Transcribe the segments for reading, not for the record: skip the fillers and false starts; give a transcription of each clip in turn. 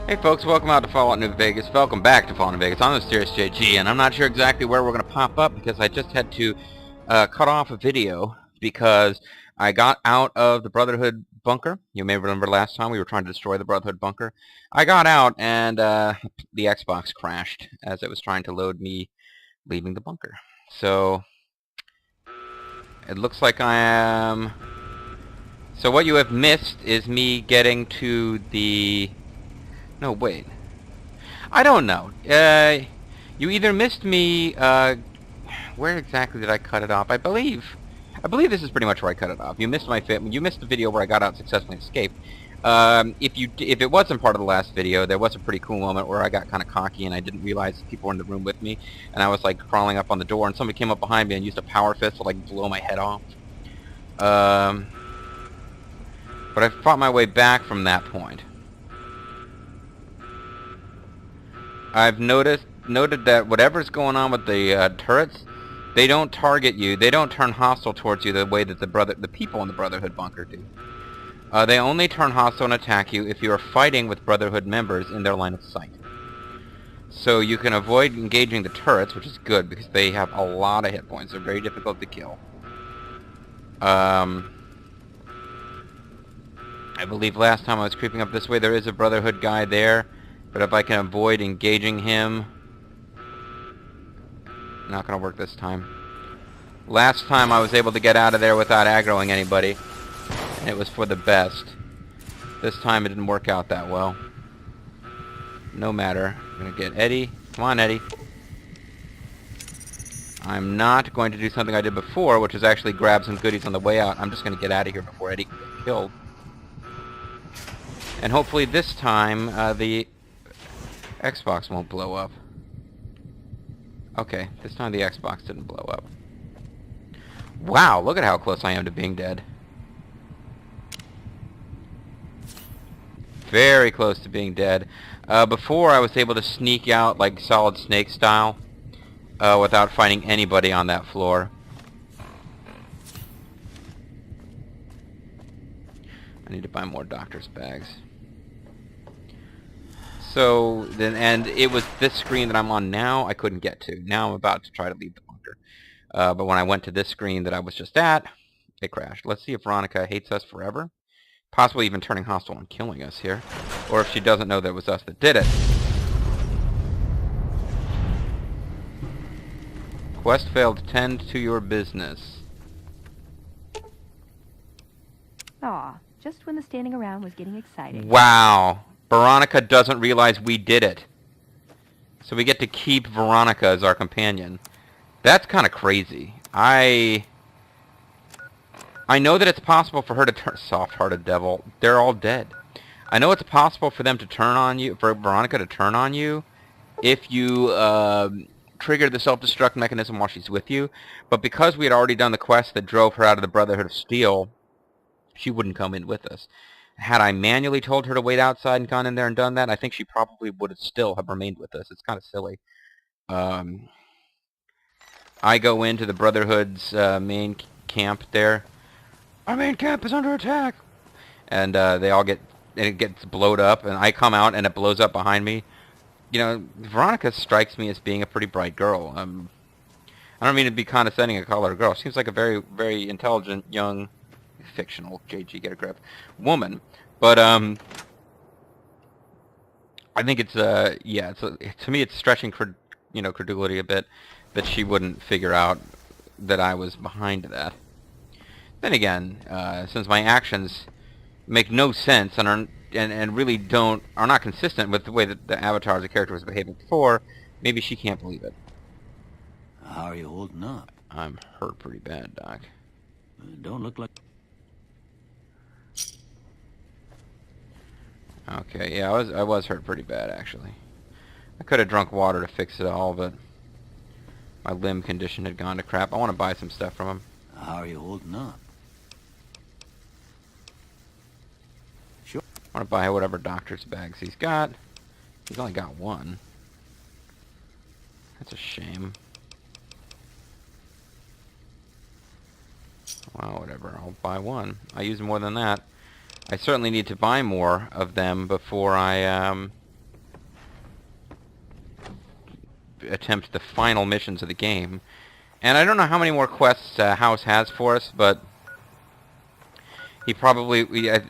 Hey folks, welcome out to Fallout New Vegas. Welcome back to Fallout New Vegas. I'm the Mysterious JG, and I'm not sure exactly where we're going to pop up because I just had to cut off a video because I got out of the Brotherhood bunker. You may remember last time we were trying to destroy the Brotherhood bunker. I got out and the Xbox crashed as it was trying to load me leaving the bunker. So it looks like I am... So what you have missed is me getting to the... No, wait. I don't know. You either missed me, where exactly did I cut it off? I believe this is pretty much where I cut it off. You missed you missed the video where I got out and successfully escaped. If it wasn't part of the last video, there was a pretty cool moment where I got kind of cocky and I didn't realize people were in the room with me, and I was like crawling up on the door, and somebody came up behind me and used a power fist to like blow my head off. But I fought my way back from that point. I've noted that whatever's going on with the turrets, they don't target you. They don't turn hostile towards you the way that the people in the Brotherhood bunker do. They only turn hostile and attack you if you are fighting with Brotherhood members in their line of sight. So you can avoid engaging the turrets, which is good because they have a lot of hit points. They're very difficult to kill. I believe last time I was creeping up this way, there is a Brotherhood guy there. But if I can avoid engaging him... Not gonna work this time. Last time I was able to get out of there without aggroing anybody. And it was for the best. This time it didn't work out that well. No matter. I'm gonna get Eddie. Come on, Eddie. I'm not going to do something I did before, which is actually grab some goodies on the way out. I'm just gonna get out of here before Eddie can get killed. And hopefully this time, the Xbox won't blow up. Okay, this time the Xbox didn't blow up. Wow, look at how close I am to being dead. Very close to being dead. Before I was able to sneak out like Solid Snake style without finding anybody on that floor. I need to buy more doctor's bags. So then, and it was this screen that I'm on now I couldn't get to. Now I'm about to try to leave the bunker. But when I went to this screen that I was just at, it crashed. Let's see if Veronica hates us forever. Possibly even turning hostile and killing us here. Or if she doesn't know that it was us that did it. Quest failed. Tend to your business. Aw, just when the standing around was getting exciting. Wow. Veronica doesn't realize we did it. So we get to keep Veronica as our companion. That's kind of crazy. I know that it's possible for her to turn... Soft-hearted devil. They're all dead. I know it's possible for them to turn on you, for Veronica to turn on you, if you trigger the self-destruct mechanism while she's with you. But because we had already done the quest that drove her out of the Brotherhood of Steel, she wouldn't come in with us. Had I manually told her to wait outside and gone in there and done that, I think she probably would have still have remained with us. It's kind of silly. I go into the Brotherhood's main camp there. Our main camp is under attack! And they all get... And it gets blowed up, and I come out, and it blows up behind me. You know, Veronica strikes me as being a pretty bright girl. I don't mean to be condescending and call her a girl. She seems like a very, very intelligent, young... fictional, JG, get a grip, woman. But I think it's yeah, to me it's stretching credulity a bit that she wouldn't figure out that I was behind that. Then again, since my actions make no sense and really are not consistent with the way that the avatar as a character was behaving before, maybe she can't believe it. How are you holding up? I'm hurt pretty bad, Doc. Don't look like... Okay, yeah, I was hurt pretty bad, actually. I could have drunk water to fix it all, but my limb condition had gone to crap. I want to buy some stuff from him. How are you holding up? Sure. I want to buy whatever doctor's bags he's got. He's only got one. That's a shame. Well, whatever. I'll buy one. I use more than that. I certainly need to buy more of them before I attempt the final missions of the game. And I don't know how many more quests House has for us, but he probably...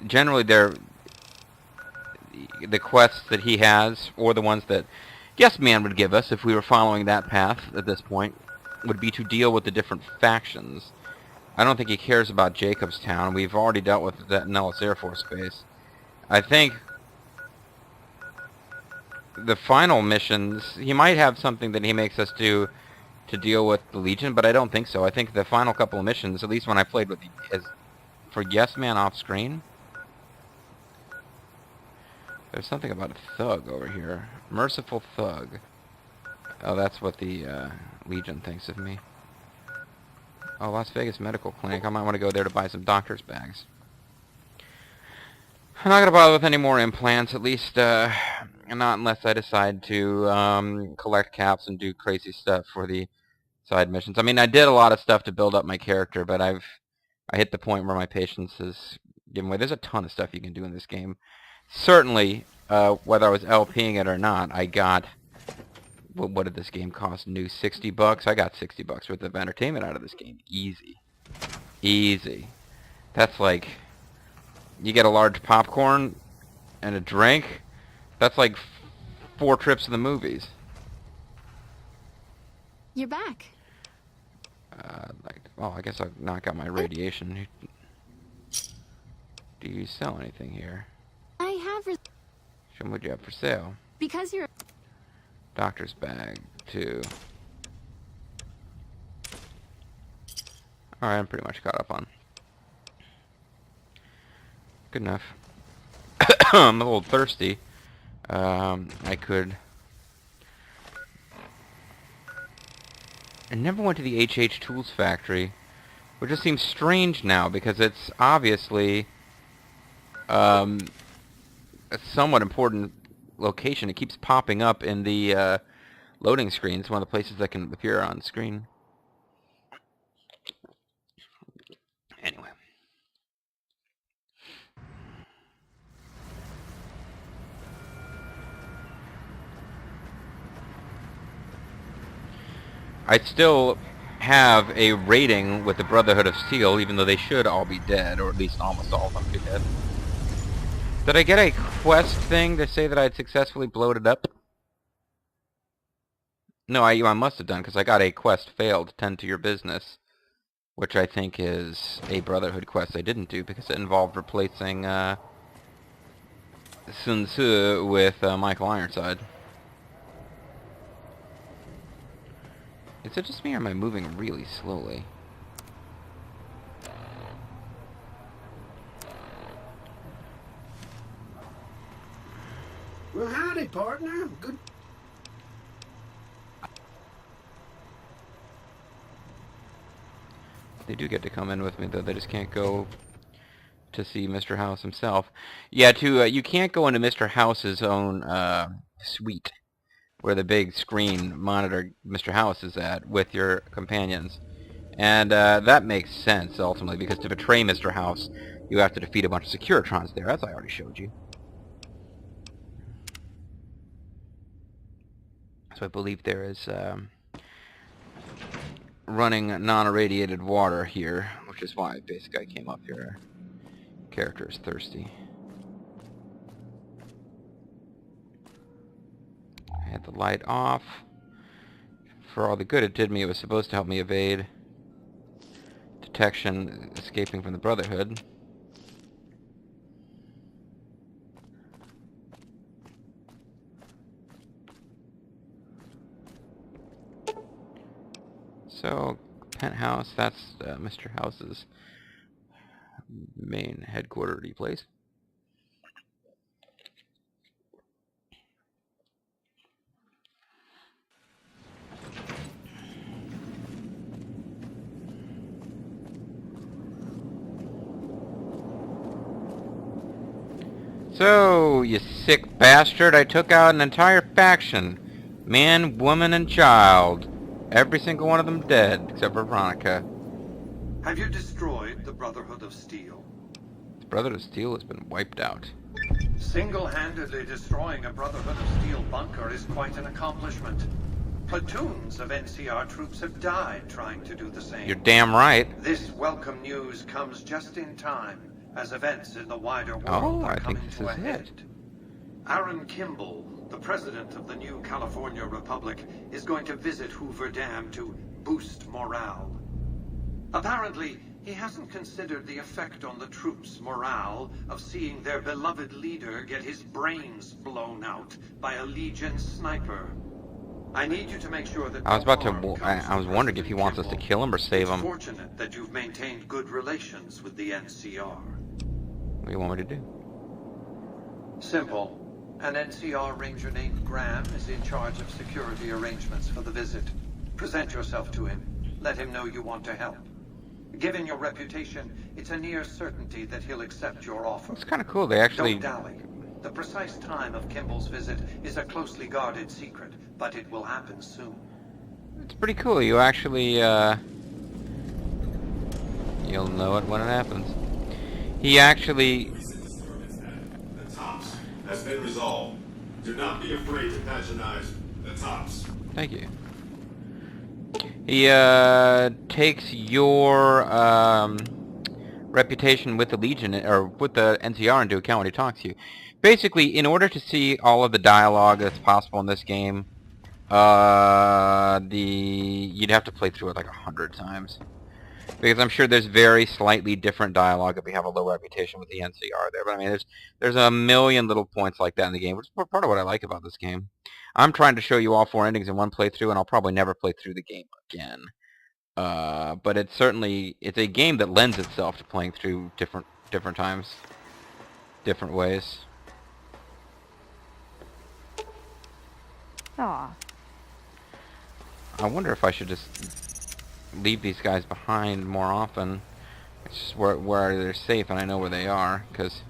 generally, they're the quests that he has, or the ones that Yes Man would give us if we were following that path at this point, would be to deal with the different factions. I don't think he cares about Jacobstown. We've already dealt with that Nellis Air Force Base. I think the final missions, he might have something that he makes us do to deal with the Legion, but I don't think so. I think the final couple of missions, at least when I played with for Yes Man off screen. There's something about a thug over here. Merciful thug. Oh, that's what the Legion thinks of me. Oh, Las Vegas Medical Clinic. I might want to go there to buy some doctor's bags. I'm not going to bother with any more implants, at least not unless I decide to collect caps and do crazy stuff for the side missions. I mean, I did a lot of stuff to build up my character, but I hit the point where my patience is given way. There's a ton of stuff you can do in this game. Certainly, whether I was LPing it or not, I got... What did this game cost new? $60? I got $60 worth of entertainment out of this game. Easy. Easy. That's like... You get a large popcorn and a drink. That's like 4 trips to the movies. You're back. Well, I guess I've not got my radiation. Do you sell anything here? I have... Show me what you have for sale. Because you're... Doctor's bag, too. Alright, I'm pretty much caught up on. Good enough. I'm a little thirsty. I could... I never went to the HH Tools factory, which just seems strange now, because it's obviously a somewhat important location. It keeps popping up in the loading screen. It's one of the places that can appear on screen. Anyway. I still have a rating with the Brotherhood of Steel, even though they should all be dead, or at least almost all of them be dead. Did I get a quest thing to say that I had successfully bloated up? No, I must have done, because I got a quest failed, tend to your business, which I think is a Brotherhood quest I didn't do, because it involved replacing Sun Tzu with Michael Ironside. Is it just me, or am I moving really slowly? Well, howdy, partner. Good. They do get to come in with me, though. They just can't go to see Mr. House himself. Yeah, you can't go into Mr. House's own suite, where the big screen monitor Mr. House is at, with your companions. And that makes sense, ultimately, because to betray Mr. House, you have to defeat a bunch of Securitrons there, as I already showed you. So I believe there is running non-irradiated water here, which is why basically I came up here. Character is thirsty. I had the light off. For all the good it did me, it was supposed to help me evade detection escaping from the Brotherhood. So, penthouse, that's Mr. House's main headquarters place. So, you sick bastard, I took out an entire faction. Man, woman, and child. Every single one of them dead, except for Veronica. Have you destroyed the Brotherhood of Steel? The Brotherhood of Steel has been wiped out. Single-handedly destroying a Brotherhood of Steel bunker is quite an accomplishment. Platoons of NCR troops have died trying to do the same. You're damn right. This welcome news comes just in time, as events in the wider world Oh, are I think coming this to a is head. it. Aaron Kimball, the president of the new California Republic, is going to visit Hoover Dam to boost morale. Apparently, he hasn't considered the effect on the troops' morale of seeing their beloved leader get his brains blown out by a Legion sniper. I need you to make sure that I was about to. no harm comes I was to wondering if he wants us to President kill him or save Kimball. him. It's fortunate that you've maintained good relations with the NCR. What do you want me to do? Simple. An NCR ranger named Graham is in charge of security arrangements for the visit. Present yourself to him. Let him know you want to help. Given your reputation, it's a near certainty that he'll accept your offer. It's kind of cool. They actually. Don't dally. The precise time of Kimball's visit is a closely guarded secret, but it will happen soon. It's pretty cool. You actually. You'll know it when it happens. He actually. The tops has been resolved. Do not be afraid to patronize the tops. Thank you. He takes your reputation with the Legion or with the NCR into account when he talks to you. Basically, in order to see all of the dialogue that's possible in this game, you'd have to play through it like 100 times. Because I'm sure there's very slightly different dialogue if we have a low reputation with the NCR there. But I mean, there's a million little points like that in the game, which is part of what I like about this game. I'm trying to show you all 4 endings in one playthrough, and I'll probably never play through the game again. But it's a game that lends itself to playing through different times, different ways. Aw. I wonder if I should just leave these guys behind more often. It's just where they're safe and I know where they are, because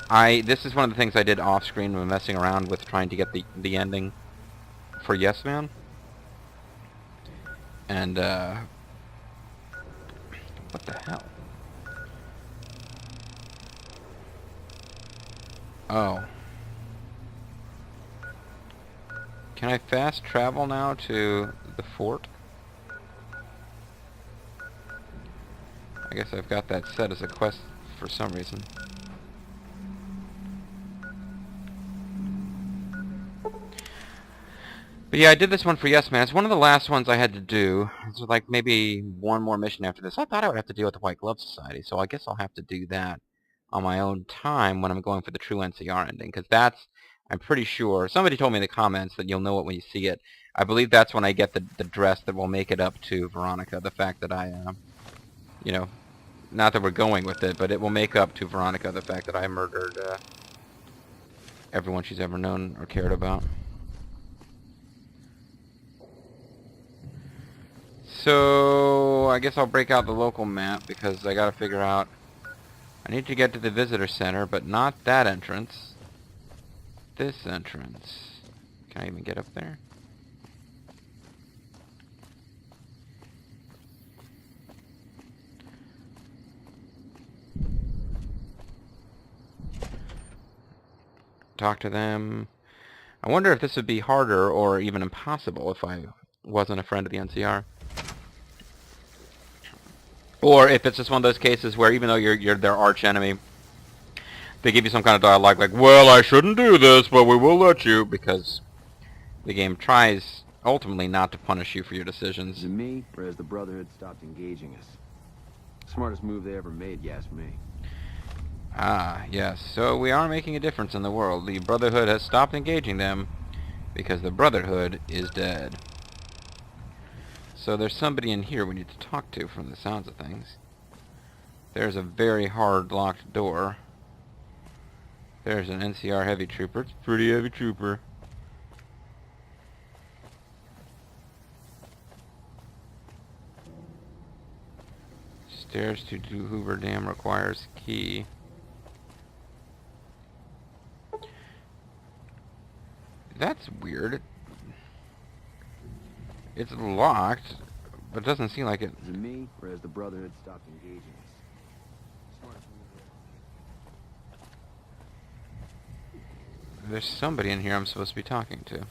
this is one of the things I did off screen when messing around with trying to get the ending for Yes Man. And what the hell? Oh. Can I fast travel now to the fort? I guess I've got that set as a quest for some reason. But yeah, I did this one for Yes Man. It's one of the last ones I had to do. It's like maybe one more mission after this. I thought I would have to deal with the White Glove Society, so I guess I'll have to do that on my own time when I'm going for the true NCR ending, because that's, I'm pretty sure, somebody told me in the comments that you'll know it when you see it. I believe that's when I get the dress that will make it up to Veronica. The fact that I, you know, not that we're going with it, but it will make up to Veronica the fact that I murdered everyone she's ever known or cared about. So I guess I'll break out the local map because I gotta figure out, I need to get to the visitor center, but not that entrance. This entrance. Can I even get up there? Talk to them. I wonder if this would be harder or even impossible if I wasn't a friend of the NCR. Or if it's just one of those cases where even though you're their arch enemy, they give you some kind of dialogue like, well, I shouldn't do this, but we will let you, because the game tries ultimately not to punish you for your decisions. Is it me, or has the Brotherhood stopped engaging us? Smartest move they ever made, you ask me. Ah, yes. So we are making a difference in the world. The Brotherhood has stopped engaging them because the Brotherhood is dead. So there's somebody in here we need to talk to from the sounds of things. There's a very hard locked door. There's an NCR heavy trooper. It's a pretty heavy trooper. Stairs to Hoover Dam requires key. That's weird. It's locked, but it doesn't seem like it. Is it me, or has the Brotherhood stopped engaging us? Smartest move There's somebody in here I'm supposed to be talking to.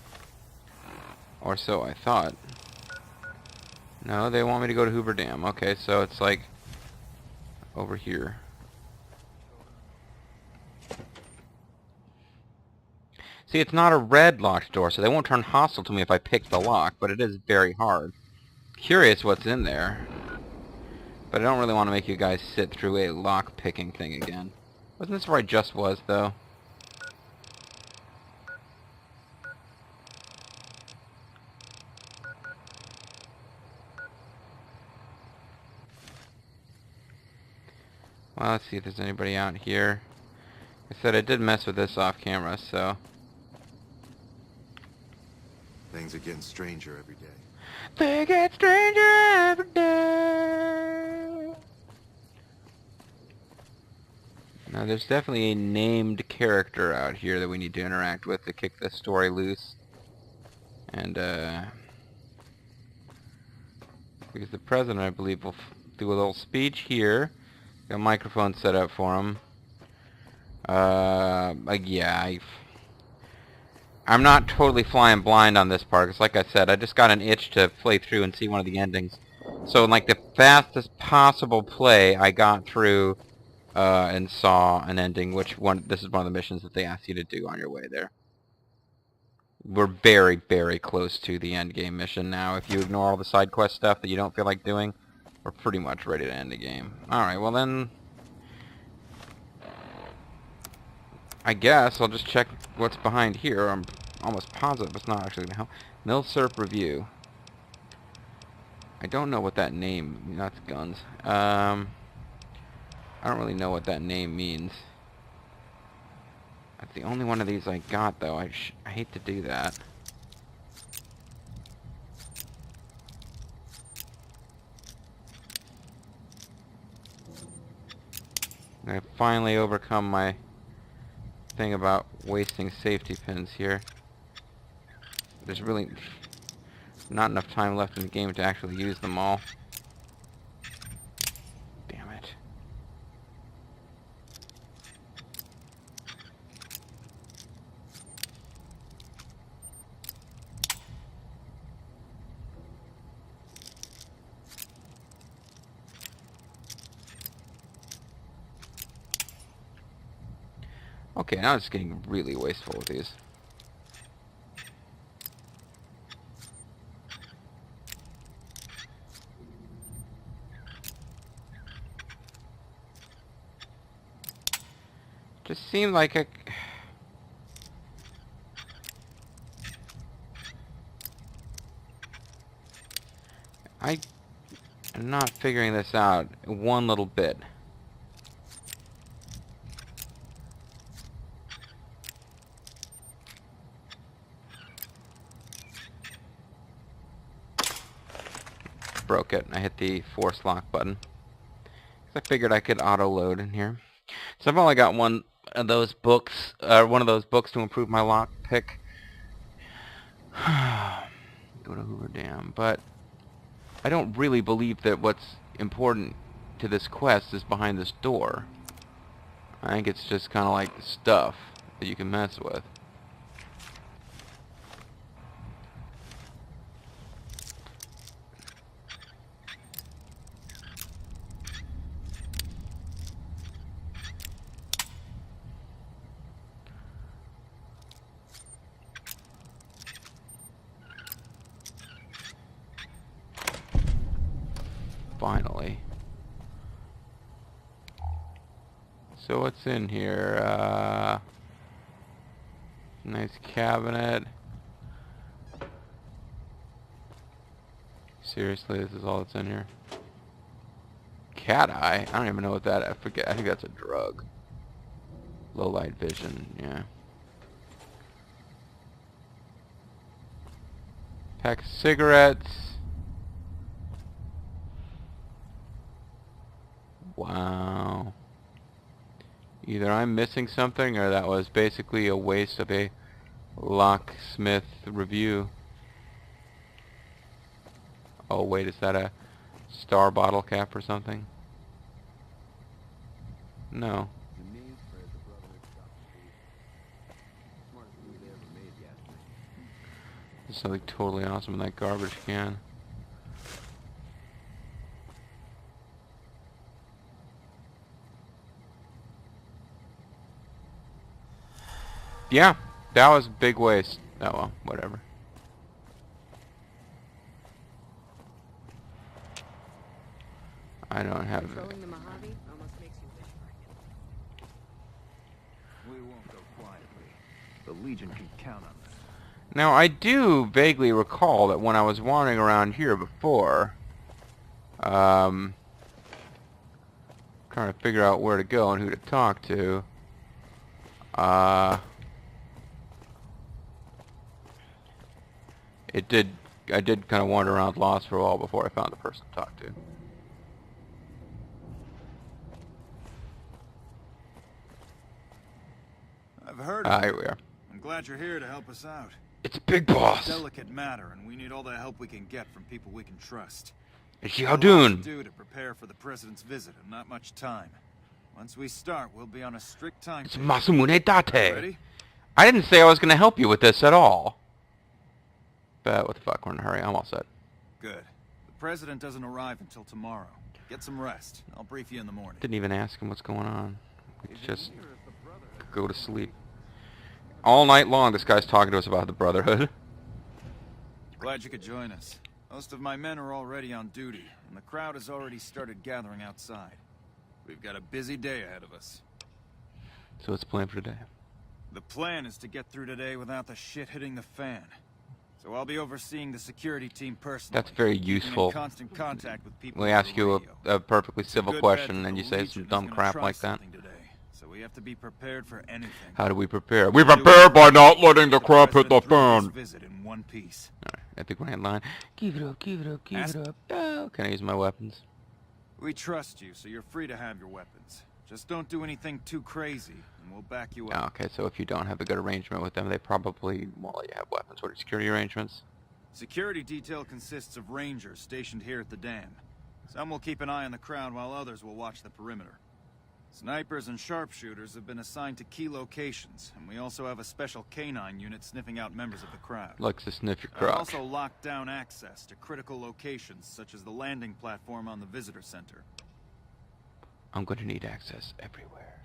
Or so I thought. No, they want me to go to Hoover Dam. Okay, so it's like over here. See, it's not a red locked door, so they won't turn hostile to me if I pick the lock, but it is very hard. Curious what's in there. But I don't really want to make you guys sit through a lock picking thing again. Wasn't this where I just was, though? Well, let's see if there's anybody out here. Like I said, I did mess with this off camera, so... Things are getting stranger every day. They get stranger every day. Now, there's definitely a named character out here that we need to interact with to kick this story loose. And, because the president, I believe, will do a little speech here. Got a microphone set up for him. Yeah, I'm not totally flying blind on this part, because like I said, I just got an itch to play through and see one of the endings. So in like the fastest possible play, I got through and saw an ending, this is one of the missions that they ask you to do on your way there. We're very, very close to the end game mission now. If you ignore all the side quest stuff that you don't feel like doing, we're pretty much ready to end the game. Alright, well then... I guess I'll just check what's behind here. I'm almost positive it's not actually going to help. Milsurp Review. I don't know what that name... That's guns. I don't really know what that name means. That's the only one of these I got, though. I hate to do that. I finally overcome my thing about wasting safety pins here. There's really not enough time left in the game to actually use them all. Damn it. Okay, now it's getting really wasteful with these. Just seemed like I am not figuring this out one little bit. Broke it. I hit the force lock button. I figured I could auto load in here. So I've only got one of those books to improve my lock pick. Go to Hoover Dam, but I don't really believe that what's important to this quest is behind this door. I think it's just kind of like stuff that you can mess with. Finally. So what's in here? Nice cabinet. Seriously, this is all that's in here? Cat eye? I don't even know what that... I forget. I think that's a drug. Low light vision, yeah. Pack of cigarettes. Wow. Either I'm missing something or that was basically a waste of a locksmith review. Oh wait, is that a star bottle cap or something? No. There's something totally awesome in that garbage can. Yeah, that was a big waste. Oh well, whatever. I don't have it. Controlling the Mojave almost makes you wish for it. We won't go quietly. The Legion can count on this. Now, I do vaguely recall that when I was wandering around here before, trying to figure out where to go and who to talk to, I did kind of wander around lost for a while before I found the person to talk to. I've heard Ah, of here it. we are. I'm glad you're here to help us out. It's Big Boss. Delicate matter, and we need all the help we can get from people we can trust. It's We've got a lot to Xiaodun. do to prepare for the president's visit, and not much time. Once we start, we'll be on a strict time. It's Masamune Date. Ready? I didn't say I was going to help you with this at all. But what the fuck, we're in a hurry. I'm all set. Good. The president doesn't arrive until tomorrow. Get some rest. I'll brief you in the morning. Didn't even ask him what's going on. We just go to sleep. All night long, this guy's talking to us about the Brotherhood. Glad you could join us. Most of my men are already on duty, and the crowd has already started gathering outside. We've got a busy day ahead of us. So what's the plan for today? The plan is to get through today without the shit hitting the fan. So I'll be overseeing the security team personally. That's very keeping in useful. constant contact with people We over ask you radio. a perfectly It's a civil good question bet and that you the say Legion some is dumb gonna crap try like that. something today, so we have to be prepared for anything. How do we prepare? We prepare by not letting the crap hit the President threw his fan. visit in one piece. Alright, at the grand line. Give it up, give it up, give Ask- it up. Oh, can I use my weapons? We trust you, so you're free to have your weapons. Just don't do anything too crazy, and we'll back you up. Okay, so if you don't have a good arrangement with them, they probably won't let you have weapons. What are security arrangements? Security detail consists of rangers stationed here at the dam. Some will keep an eye on the crowd while others will watch the perimeter. Snipers and sharpshooters have been assigned to key locations, and we also have a special canine unit sniffing out members of the crowd. Likes to sniff your I've crotch. also locked down access to critical locations such as the landing platform on the visitor center. I'm going to need access everywhere.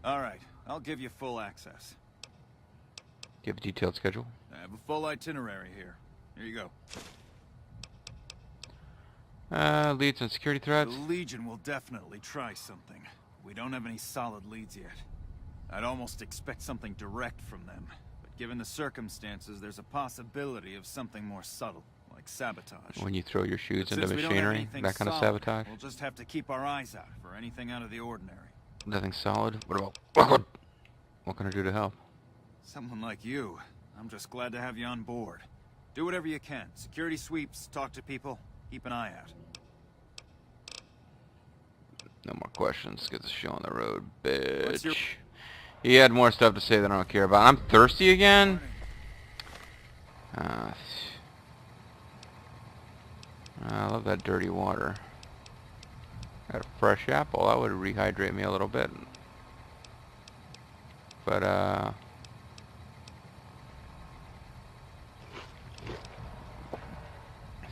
All right, I'll give you full access. Do you have a detailed schedule? I have a full itinerary here. Here you go. Leads on security The threats? Legion will definitely try something. We don't have any solid leads yet. I'd almost expect something direct from them. But given the circumstances, there's a possibility of something more subtle, like sabotage. When you throw your shoes But into since we don't have machinery? anything That kind of solid, sabotage? We'll just have to keep our eyes out for anything out of the ordinary. Nothing solid? What about... What can I do to help? Someone like you, I'm just glad to have you on board. Do whatever you can. Security sweeps, talk to people, keep an eye out. No more questions. Get the show on the road, bitch. What's your- He had more stuff to say that I don't care about. I'm thirsty again? I love that dirty water. Got a fresh apple. That would rehydrate me a little bit. But,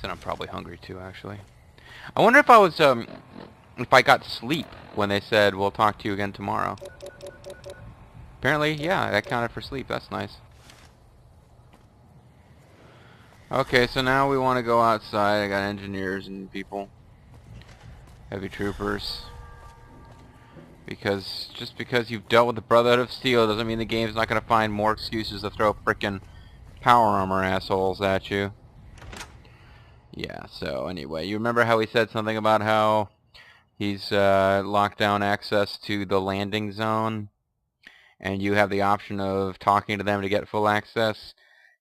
then I'm probably hungry too, actually. I wonder if I was, if I got sleep when they said, we'll talk to you again tomorrow. Apparently, yeah, that counted for sleep. That's nice. Okay, so now we want to go outside. I got engineers and people. Heavy troopers. Because, just because you've dealt with the Brotherhood of Steel doesn't mean the game's not going to find more excuses to throw frickin' power armor assholes at you. Yeah, so anyway, you remember how he said something about how he's locked down access to the landing zone? And you have the option of talking to them to get full access?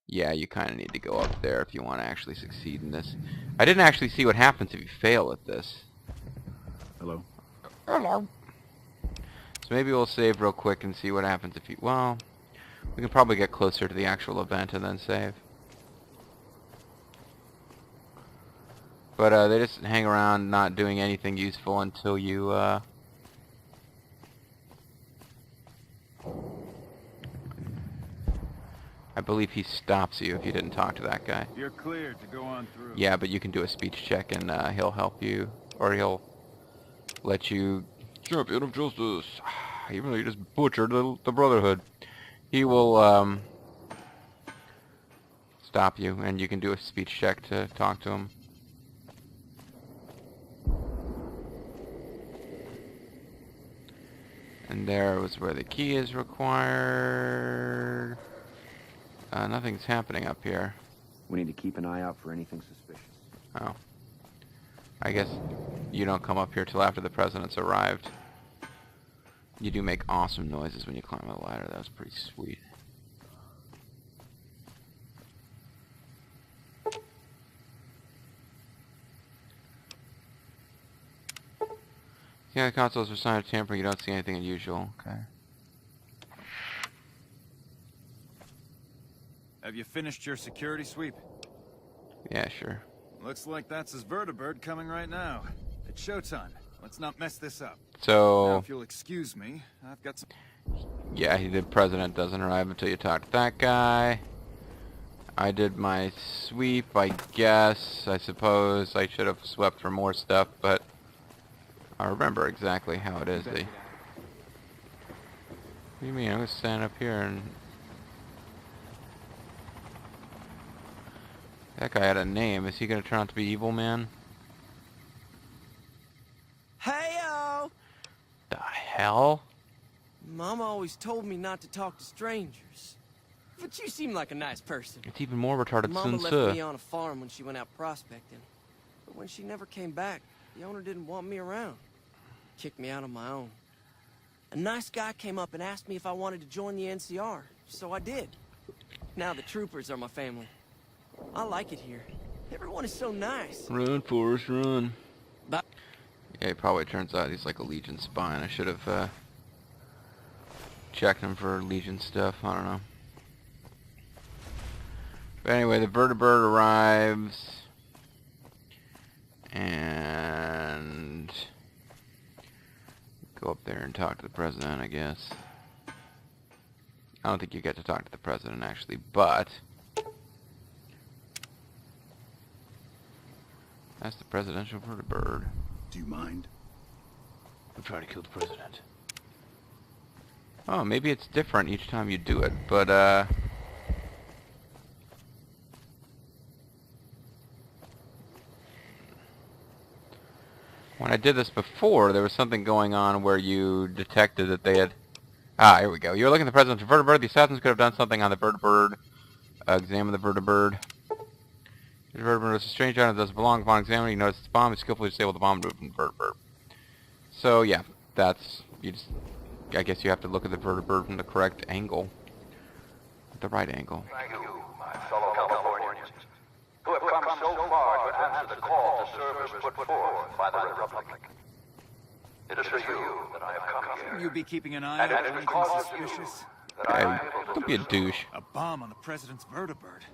Yeah, you kind of need to go up there if you want to actually succeed in this. I didn't actually see what happens if you fail at this. Hello? Hello. So maybe we'll save real quick and see what happens if you... Well, we can probably get closer to the actual event and then save. But they just hang around not doing anything useful until you... I believe he stops you if you didn't talk to that guy. You're cleared to go on through. Yeah, but you can do a speech check and he'll help you, or he'll let you... Champion of Justice! Even though you just butchered the Brotherhood. He will stop you, and you can do a speech check to talk to him. And there was where the key is required. Nothing's happening up here. We need to keep an eye out for anything suspicious. Oh. I guess you don't come up here till after the president's arrived. You do make awesome noises when you climb the ladder. That was pretty sweet. Yeah, the consoles are sign of tampering. You don't see anything unusual. Okay. Have you finished your security sweep? Yeah, sure. Looks like that's his vertibird coming right now. It's showtime. Let's not mess this up. So... Now, if you'll excuse me, I've got some... Yeah, the president doesn't arrive until you talk to that guy. I did my sweep, I guess. I suppose I should have swept for more stuff, but... I remember exactly how it is. What do you mean? I'm gonna stand up here and... That guy had a name. Is he gonna turn out to be Evil Man? Heyo! The hell? Mama always told me not to talk to strangers. But you seem like a nice person. It's even more retarded Mama than left me on a farm when she went out prospecting. But when she never came back, the owner didn't want me around. Kicked me out on my own. A nice guy came up and asked me if I wanted to join the NCR, so I did. Now the troopers are my family. I like it here. Everyone is so nice. Run, Forrest, run. But yeah, he probably turns out he's like a Legion spy, and I should have checked him for Legion stuff. I don't know. But anyway, the vertibird arrives, and go up there and talk to the president, I guess. I don't think you get to talk to the president actually, but that's the presidential vertibird. Do you mind? I'm trying to kill the president. Oh, maybe it's different each time you do it, but when I did this before, there was something going on where you detected that they had... Ah, here we go. You're looking at the president's vertibird. The assassins could have done something on the vertibird. Examine the vertibird. The vertibird is a strange item that doesn't belong. Upon examining, you notice its bomb. You skillfully disable the bomb movement from the vertibird. So, yeah, that's... You just... I guess you have to look at the vertibird from the correct angle. The right angle. Thank you, my fellow Californians, who have come so far to answer the call to service put forth by the Republic. It is for you that I have come here. You'll be keeping an eye on anything suspicious? Don't be a douche. A bomb on the president's vertibird.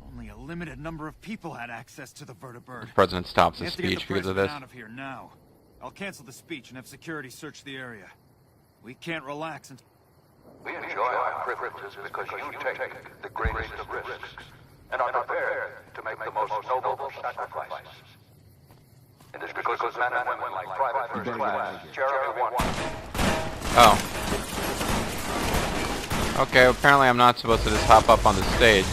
Only a limited number of people had access to the vertibird. The president stops We his have to get speech the because of president this. out of here now. I'll cancel the speech and have security search the area. We can't relax until... We enjoy our privileges because you take the greatest of risks and are prepared to make the most noble sacrifices. It is because men and women like Private First Class, Jeremy Warner... Oh. Okay, apparently I'm not supposed to just hop up on the stage.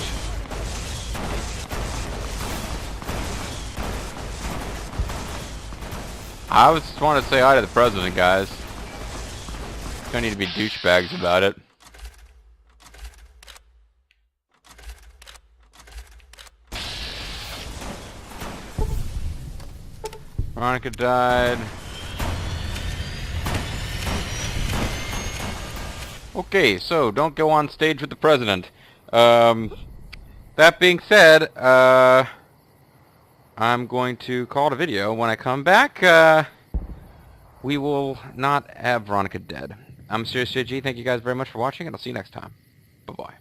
I just want to say hi to the president, guys. Don't need to be douchebags about it. Veronica died. Okay, so don't go on stage with the president. That being said, I'm going to call it a video. When I come back, we will not have Veronica dead. I'm Serious JG. Thank you guys very much for watching, and I'll see you next time. Bye-bye.